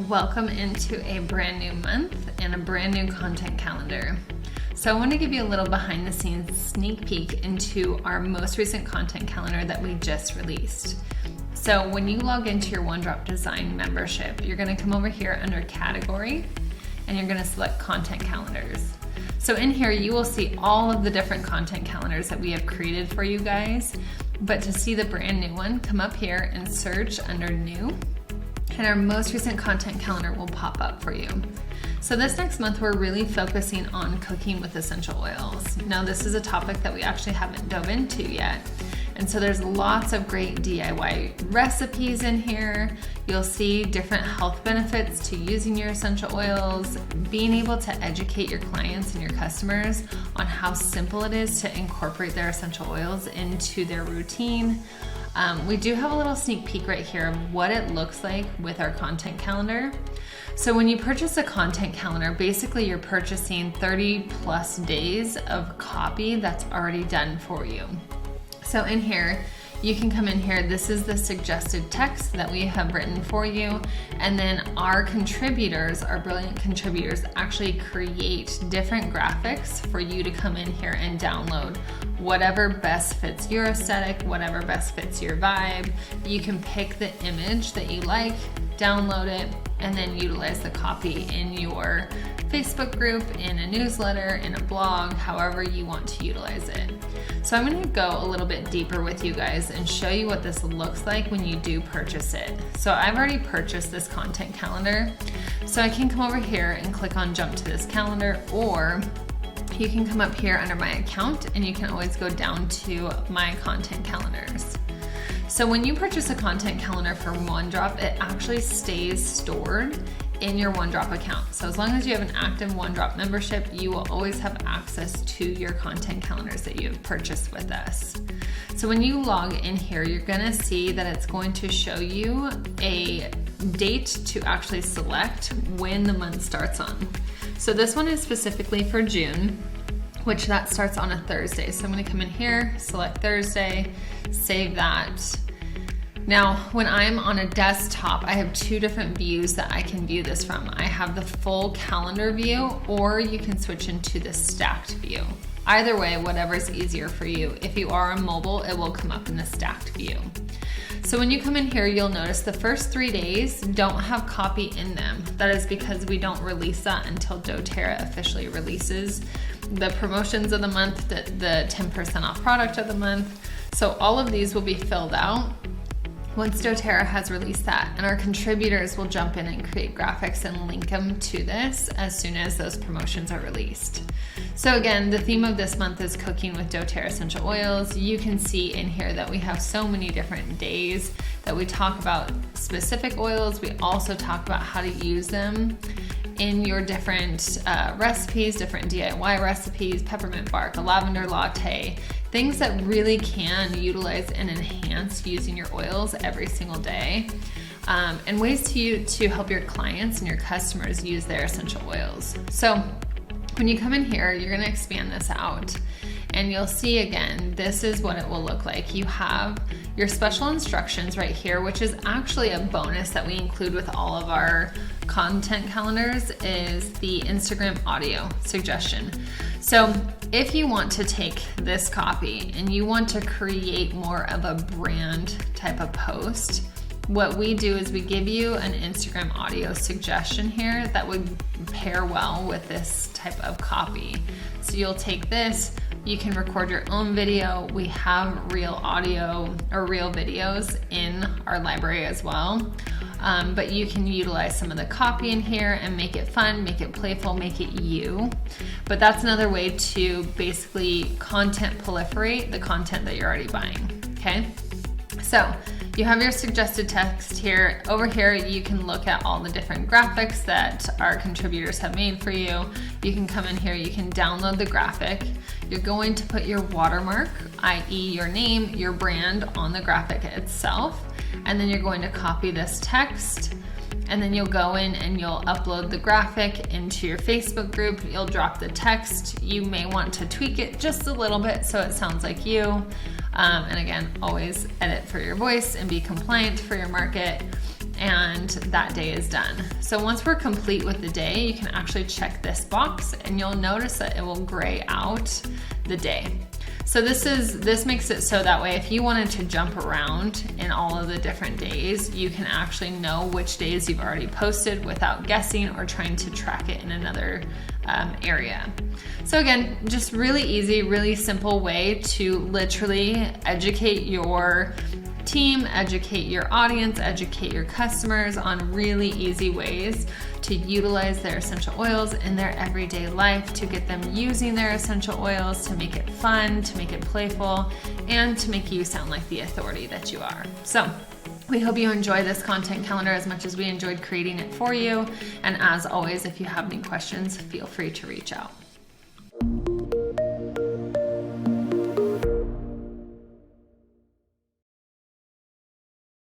welcome into a brand new month and a brand new content calendar. So I want to give you a little behind the scenes sneak peek into our most recent content calendar that we just released. So when you log into your One-Drop Design membership, you're going to come over here under category and you're going to select content calendars. So in here you will see all of the different content calendars that we have created for you guys. But to see the brand new one, come up here and search under new, and our most recent content calendar will pop up for you. So this next month, we're really focusing on cooking with essential oils. Now, this is a topic that we actually haven't dove into yet. And so there's lots of great DIY recipes in here. You'll see different health benefits to using your essential oils, being able to educate your clients and your customers on how simple it is to incorporate their essential oils into their routine. We do have a little sneak peek right here of what it looks like with our content calendar. So when you purchase a content calendar, basically you're purchasing 30 plus days of copy that's already done for you. So in here, you can come in here. This is the suggested text that we have written for you. And then our contributors, our brilliant contributors, actually create different graphics for you to come in here and download. Whatever best fits your aesthetic, whatever best fits your vibe. You can pick the image that you like, download it, and then utilize the copy in your Facebook group, in a newsletter, in a blog, however you want to utilize it. So I'm going to go a little bit deeper with you guys and show you what this looks like when you do purchase it. So I've already purchased this content calendar. So I can come over here and click on jump to this calendar, or you can come up here under my account and you can always go down to my content calendars. So when you purchase a content calendar from One-Drop, it actually stays stored in your One-Drop account. So as long as you have an active One-Drop membership, you will always have access to your content calendars that you have purchased with us. So when you log in here, you're gonna see that it's going to show you a date to actually select when the month starts on. So this one is specifically for June, which that starts on a Thursday. So I'm gonna come in here, select Thursday, save that. Now, when I'm on a desktop, I have two different views that I can view this from. I have the full calendar view, or you can switch into the stacked view. Either way, whatever is easier for you. If you are on mobile, it will come up in the stacked view. So when you come in here, you'll notice the first 3 days don't have copy in them. That is because we don't release that until doTERRA officially releases the promotions of the month, the 10% off product of the month. So all of these will be filled out once doTERRA has released that, and our contributors will jump in and create graphics and link them to this as soon as those promotions are released. So again, the theme of this month is cooking with doTERRA essential oils. You can see in here that we have so many different days that we talk about specific oils. We also talk about how to use them in your different recipes, different DIY recipes, peppermint bark, a lavender latte, things that really can utilize and enhance using your oils every single day, and ways to help your clients and your customers use their essential oils. So when you come in here, you're gonna expand this out and you'll see again, this is what it will look like. You have your special instructions right here, which is actually a bonus that we include with all of our content calendars, is the Instagram audio suggestion. So if you want to take this copy and you want to create more of a brand type of post, what we do is we give you an Instagram audio suggestion here that would pair well with this type of copy. So you'll take this, you can record your own video. We have real audio or real videos in our library as well. But you can utilize some of the copy in here and make it fun, make it playful, make it you. But that's another way to basically content proliferate the content that you're already buying, okay? So you have your suggested text here. Over here, you can look at all the different graphics that our contributors have made for you. You can come in here, you can download the graphic. You're going to put your watermark, i.e. your name, your brand on the graphic itself. And then you're going to copy this text, and then you'll go in and you'll upload the graphic into your Facebook group. You'll drop the text. You may want to tweak it just a little bit so it sounds like you. And again, always edit for your voice and be compliant for your market. and that day is done. So once we're complete with the day, you can actually check this box and you'll notice that it will gray out the day. So this makes it so that way if you wanted to jump around in all of the different days, you can actually know which days you've already posted without guessing or trying to track it in another area. So again, just really easy, really simple way to literally educate your team, educate your audience, educate your customers on really easy ways to utilize their essential oils in their everyday life, to get them using their essential oils, to make it fun, to make it playful, and to make you sound like the authority that you are. So we hope you enjoy this content calendar as much as we enjoyed creating it for you. And as always, if you have any questions, feel free to reach out.